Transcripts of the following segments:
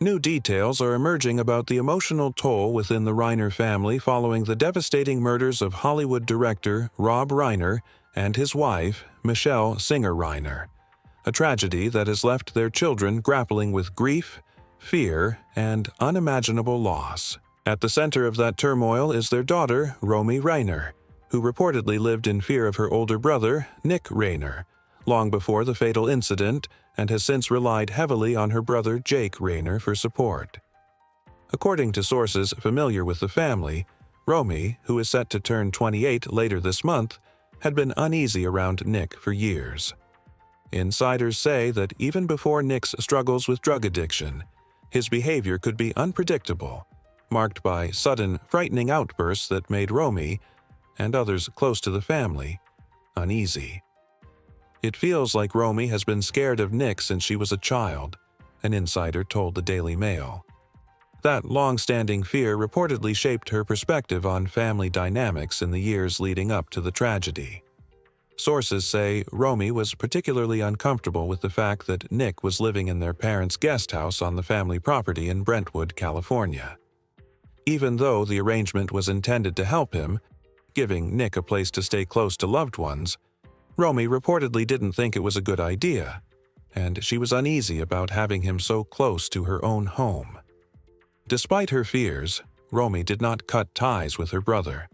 New details are emerging about the emotional toll within the Reiner family following the devastating murders of Hollywood director Rob Reiner and his wife, Michele Singer Reiner, a tragedy that has left their children grappling with grief, fear, and unimaginable loss. At the center of that turmoil is their daughter, Romy Reiner, who reportedly lived in fear of her older brother, Nick Reiner, long before the fatal incident and has since relied heavily on her brother Jake Reiner for support. According to sources familiar with the family, Romy, who is set to turn 28 later this month, had been uneasy around Nick for years. Insiders say that even before Nick's struggles with drug addiction, his behavior could be unpredictable, marked by sudden, frightening outbursts that made Romy, and others close to the family, uneasy. It feels like Romy has been scared of Nick since she was a child, an insider told the Daily Mail. That long-standing fear reportedly shaped her perspective on family dynamics in the years leading up to the tragedy. Sources say Romy was particularly uncomfortable with the fact that Nick was living in their parents' guest house on the family property in Brentwood, California. Even though the arrangement was intended to help him, giving Nick a place to stay close to loved ones, Romy reportedly didn't think it was a good idea, and she was uneasy about having him so close to her own home. Despite her fears, Romy did not cut ties with her brother.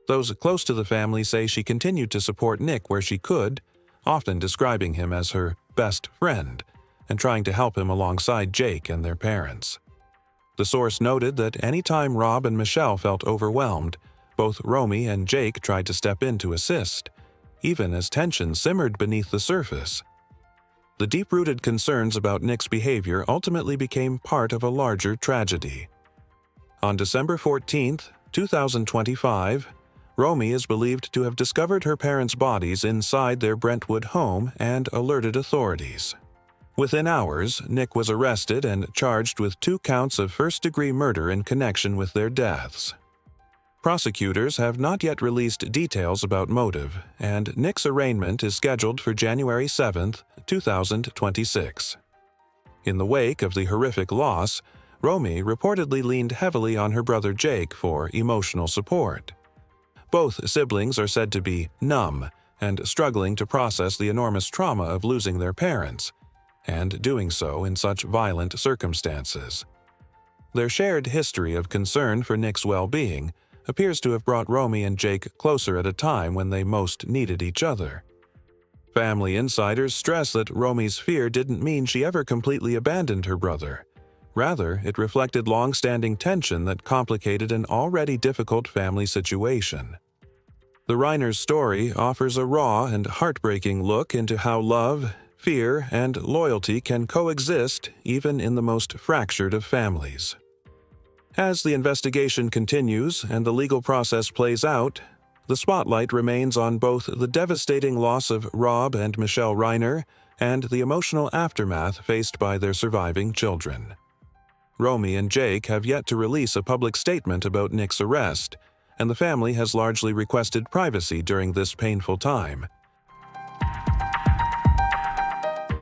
Those close to the family say she continued to support Nick where she could, often describing him as her best friend, and trying to help him alongside Jake and their parents. The source noted that any time Rob and Michele felt overwhelmed, both Romy and Jake tried to step in to assist, even as tension simmered beneath the surface. The deep-rooted concerns about Nick's behavior ultimately became part of a larger tragedy. On December 14, 2025, Romy is believed to have discovered her parents' bodies inside their Brentwood home and alerted authorities. Within hours, Nick was arrested and charged with 2 counts of first-degree murder in connection with their deaths. Prosecutors have not yet released details about motive, and Nick's arraignment is scheduled for January 7, 2026. In the wake of the horrific loss, Romy reportedly leaned heavily on her brother Jake for emotional support. Both siblings are said to be numb and struggling to process the enormous trauma of losing their parents, and doing so in such violent circumstances. Their shared history of concern for Nick's well-being appears to have brought Romy and Jake closer at a time when they most needed each other. Family insiders stress that Romy's fear didn't mean she ever completely abandoned her brother. Rather, it reflected long-standing tension that complicated an already difficult family situation. The Reiner's story offers a raw and heartbreaking look into how love, fear, and loyalty can coexist even in the most fractured of families. As the investigation continues and the legal process plays out, the spotlight remains on both the devastating loss of Rob and Michele Reiner and the emotional aftermath faced by their surviving children. Romy and Jake have yet to release a public statement about Nick's arrest, and the family has largely requested privacy during this painful time,